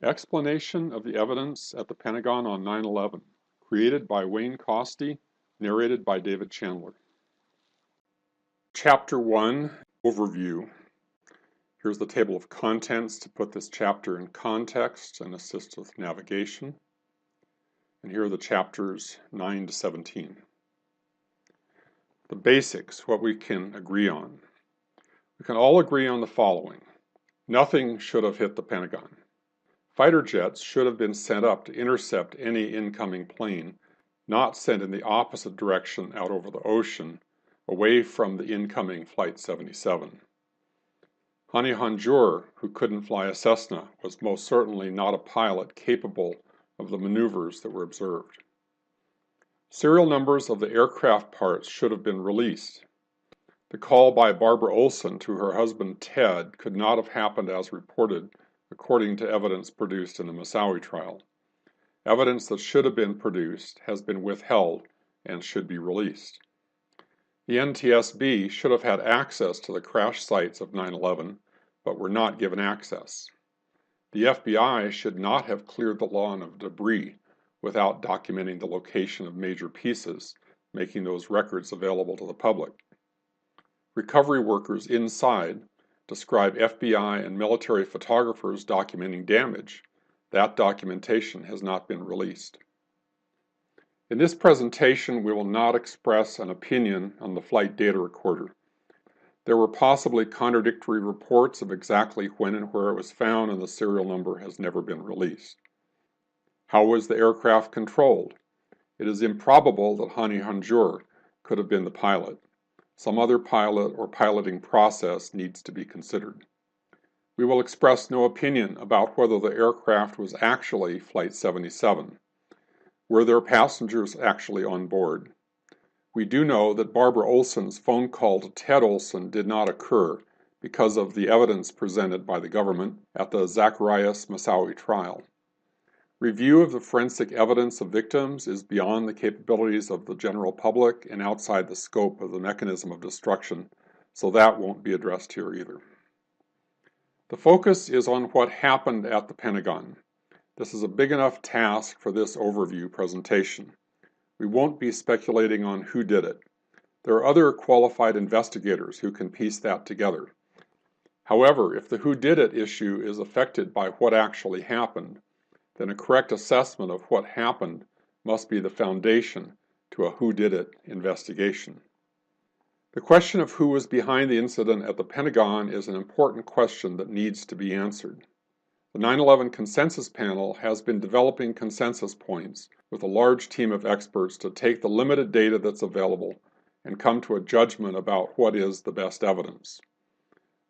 Explanation of the evidence at the Pentagon on 9/11, created by Wayne Coste, narrated by David Chandler. Chapter 1, Overview. Here's the table of contents to put this chapter in context and assist with navigation. And here are the chapters 9 to 17. The basics, what we can agree on. We can all agree on the following. Nothing should have hit the Pentagon. Fighter jets should have been sent up to intercept any incoming plane, not sent in the opposite direction out over the ocean, away from the incoming Flight 77. Hani Hanjour, who couldn't fly a Cessna, was most certainly not a pilot capable of the maneuvers that were observed. Serial numbers of the aircraft parts should have been released. The call by Barbara Olson to her husband Ted could not have happened as reported, according to evidence produced in the Moussaoui trial. Evidence that should have been produced has been withheld and should be released. The NTSB should have had access to the crash sites of 9/11, but were not given access. The FBI should not have cleared the lawn of debris without documenting the location of major pieces, making those records available to the public. Recovery workers inside describe FBI and military photographers documenting damage. That documentation has not been released. In this presentation, we will not express an opinion on the flight data recorder. There were possibly contradictory reports of exactly when and where it was found, and the serial number has never been released. How was the aircraft controlled? It is improbable that Hani Hanjour could have been the pilot. Some other pilot or piloting process needs to be considered. We will express no opinion about whether the aircraft was actually Flight 77. Were there passengers actually on board? We do know that Barbara Olson's phone call to Ted Olson did not occur because of the evidence presented by the government at the Zacarias Moussaoui trial. Review of the forensic evidence of victims is beyond the capabilities of the general public and outside the scope of the mechanism of destruction, so that won't be addressed here either. The focus is on what happened at the Pentagon. This is a big enough task for this overview presentation. We won't be speculating on who did it. There are other qualified investigators who can piece that together. However, if the who did it issue is affected by what actually happened, then a correct assessment of what happened must be the foundation to a who-did-it investigation. The question of who was behind the incident at the Pentagon is an important question that needs to be answered. The 9/11 Consensus Panel has been developing consensus points with a large team of experts to take the limited data that's available and come to a judgment about what is the best evidence.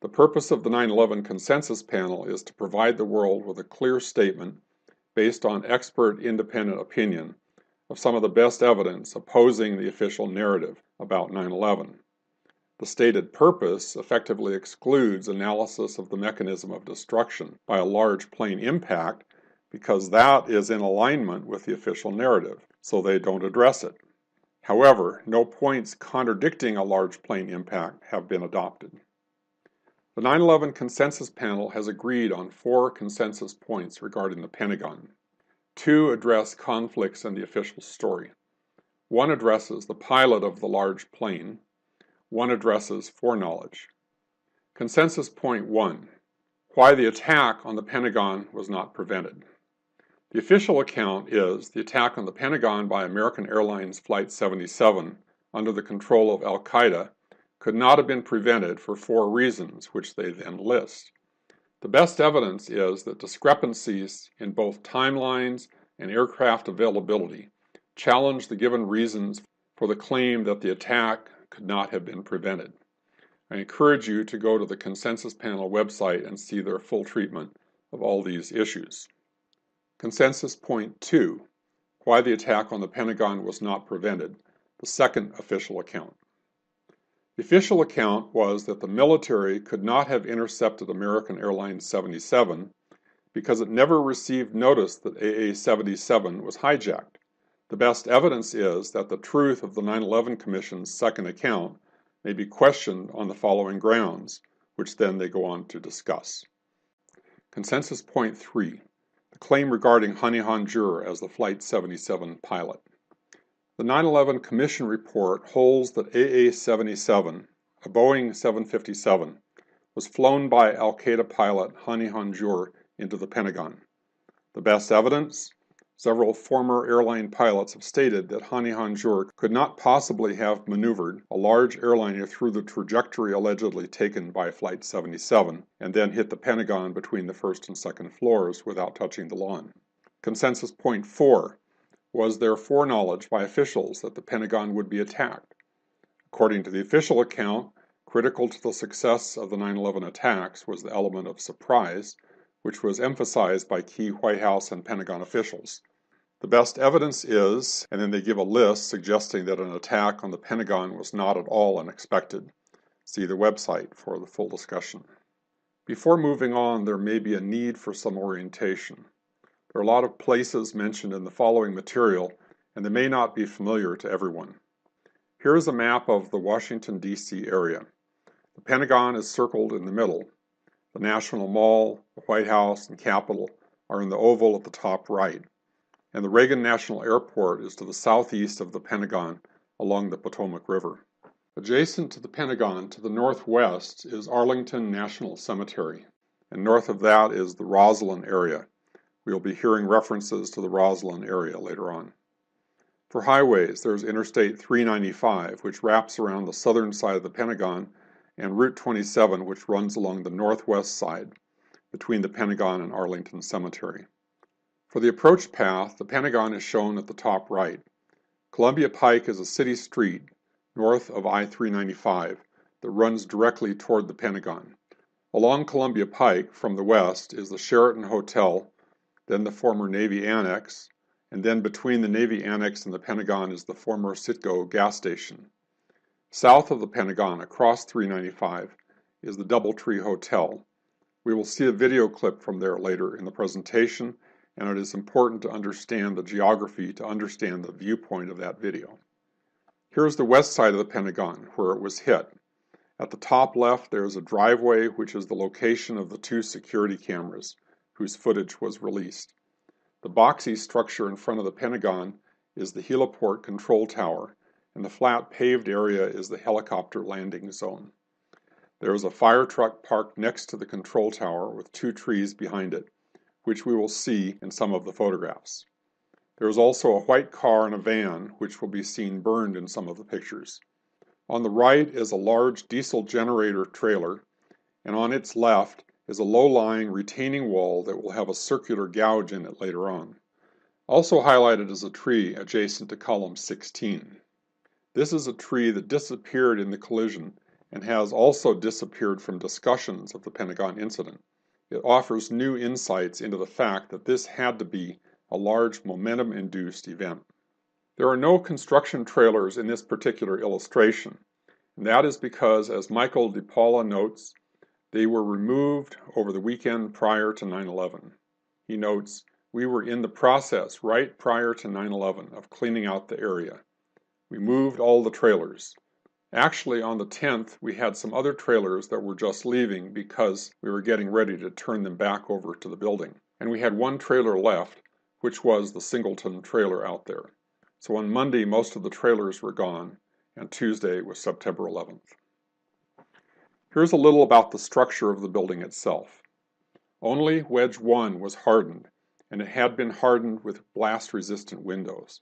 The purpose of the 9/11 Consensus Panel is to provide the world with a clear statement based on expert independent opinion of some of the best evidence opposing the official narrative about 9/11. The stated purpose effectively excludes analysis of the mechanism of destruction by a large plane impact because that is in alignment with the official narrative, so they don't address it. However, no points contradicting a large plane impact have been adopted. The 9/11 Consensus Panel has agreed on 4 consensus points regarding the Pentagon. 2 address conflicts in the official story. 1 addresses the pilot of the large plane. 1 addresses foreknowledge. Consensus point 1. Why the attack on the Pentagon was not prevented. The official account is the attack on the Pentagon by American Airlines Flight 77 under the control of Al-Qaeda could not have been prevented for 4 reasons, which they then list. The best evidence is that discrepancies in both timelines and aircraft availability challenge the given reasons for the claim that the attack could not have been prevented. I encourage you to go to the Consensus Panel website and see their full treatment of all these issues. Consensus point 2. Why the attack on the Pentagon was not prevented. The second official account. The official account was that the military could not have intercepted American Airlines 77 because it never received notice that AA-77 was hijacked. The best evidence is that the truth of the 9/11 Commission's second account may be questioned on the following grounds, which then they go on to discuss. Consensus point 3. the claim regarding Hani Hanjour as the Flight 77 pilot. The 9/11 Commission report holds that AA-77, a Boeing 757, was flown by al-Qaeda pilot Hani Hanjour into the Pentagon. The best evidence? Several former airline pilots have stated that Hani Hanjour could not possibly have maneuvered a large airliner through the trajectory allegedly taken by Flight 77 and then hit the Pentagon between the first and second floors without touching the lawn. Consensus point 4. Was there foreknowledge by officials that the Pentagon would be attacked? According to the official account, critical to the success of the 9/11 attacks was the element of surprise, which was emphasized by key White House and Pentagon officials. The best evidence is, and then they give a list suggesting that an attack on the Pentagon was not at all unexpected. See the website for the full discussion. Before moving on, there may be a need for some orientation. There are a lot of places mentioned in the following material, and they may not be familiar to everyone. Here is a map of the Washington, D.C. area. The Pentagon is circled in the middle. The National Mall, the White House, and Capitol are in the oval at the top right, and the Reagan National Airport is to the southeast of the Pentagon along the Potomac River. Adjacent to the Pentagon to the northwest is Arlington National Cemetery, and north of that is the Roslyn area. We will be hearing references to the Roslyn area later on. For highways, there's Interstate 395, which wraps around the southern side of the Pentagon, and Route 27, which runs along the northwest side between the Pentagon and Arlington Cemetery. For the approach path, the Pentagon is shown at the top right. Columbia Pike is a city street north of I-395 that runs directly toward the Pentagon. Along Columbia Pike from the west is the Sheraton Hotel, then the former Navy Annex, and then between the Navy Annex and the Pentagon is the former Citgo gas station. South of the Pentagon, across 395, is the Doubletree Hotel. We will see a video clip from there later in the presentation, and it is important to understand the geography to understand the viewpoint of that video. Here's the west side of the Pentagon, where it was hit. At the top left, there is a driveway, which is the location of the 2 security cameras, whose footage was released. The boxy structure in front of the Pentagon is the heliport control tower, and the flat paved area is the helicopter landing zone. There is a fire truck parked next to the control tower with 2 trees behind it, which we will see in some of the photographs. There is also a white car and a van, which will be seen burned in some of the pictures. On the right is a large diesel generator trailer, and on its left is a low-lying retaining wall that will have a circular gouge in it later on. Also highlighted is a tree adjacent to column 16. This is a tree that disappeared in the collision and has also disappeared from discussions of the Pentagon incident. It offers new insights into the fact that this had to be a large momentum-induced event. There are no construction trailers in this particular illustration, and that is because, as Michael DePaula notes, they were removed over the weekend prior to 9/11. He notes, "We were in the process right prior to 9/11 of cleaning out the area. We moved all the trailers. Actually, on the 10th, we had some other trailers that were just leaving because we were getting ready to turn them back over to the building. And we had 1 trailer left, which was the Singleton trailer out there. So on Monday, most of the trailers were gone, and Tuesday was September 11th. Here's a little about the structure of the building itself. Only Wedge 1 was hardened, and it had been hardened with blast-resistant windows.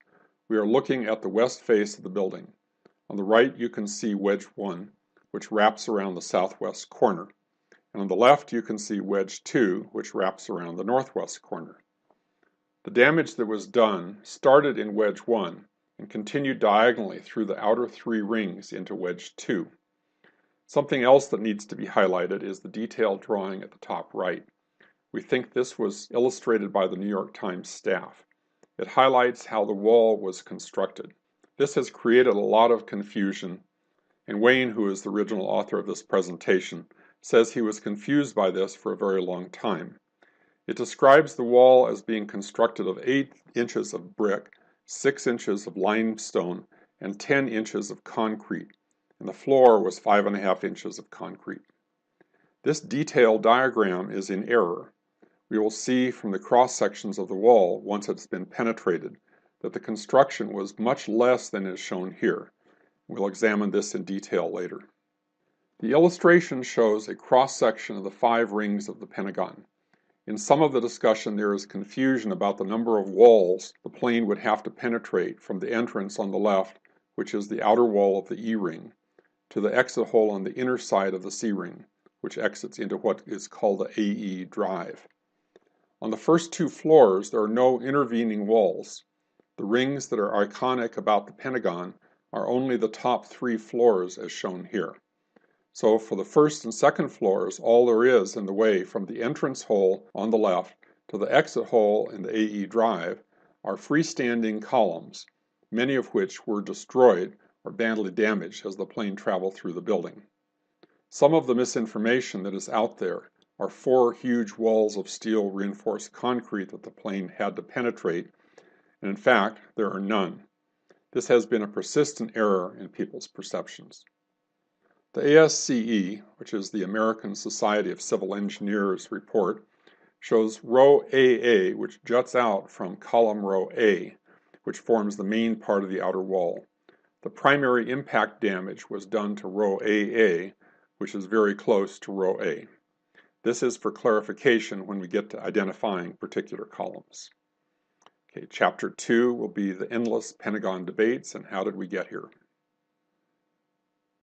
We are looking at the west face of the building. On the right, you can see Wedge 1, which wraps around the southwest corner. And on the left, you can see Wedge 2, which wraps around the northwest corner. The damage that was done started in Wedge 1 and continued diagonally through the outer 3 rings into Wedge 2. Something else that needs to be highlighted is the detailed drawing at the top right. We think this was illustrated by the New York Times staff. It highlights how the wall was constructed. This has created a lot of confusion, and Wayne, who is the original author of this presentation, says he was confused by this for a very long time. It describes the wall as being constructed of 8 inches of brick, 6 inches of limestone, and 10 inches of concrete, and the floor was 5.5 inches of concrete. This detailed diagram is in error. we will see from the cross sections of the wall, once it's been penetrated, that the construction was much less than is shown here. We'll examine this in detail later. The illustration shows a cross-section of the 5 rings of the Pentagon. In some of the discussion, there is confusion about the number of walls the plane would have to penetrate from the entrance on the left, which is the outer wall of the E ring, to the exit hole on the inner side of the C ring, which exits into what is called the AE drive. On the first 2 floors, there are no intervening walls. The rings that are iconic about the Pentagon are only the top 3 floors as shown here. So for the first and second floors, all there is in the way from the entrance hole on the left to the exit hole in the AE drive are freestanding columns, many of which were destroyed or badly damaged as the plane traveled through the building. Some of the misinformation that is out there are 4 huge walls of steel reinforced concrete that the plane had to penetrate, and in fact, there are none. This has been a persistent error in people's perceptions. The ASCE, which is the American Society of Civil Engineers report, shows row AA, which juts out from column row A, which forms the main part of the outer wall. The primary impact damage was done to row AA, which is very close to row A. This is for clarification when we get to identifying particular columns. Okay, Chapter 2 will be the endless Pentagon debates and how did we get here.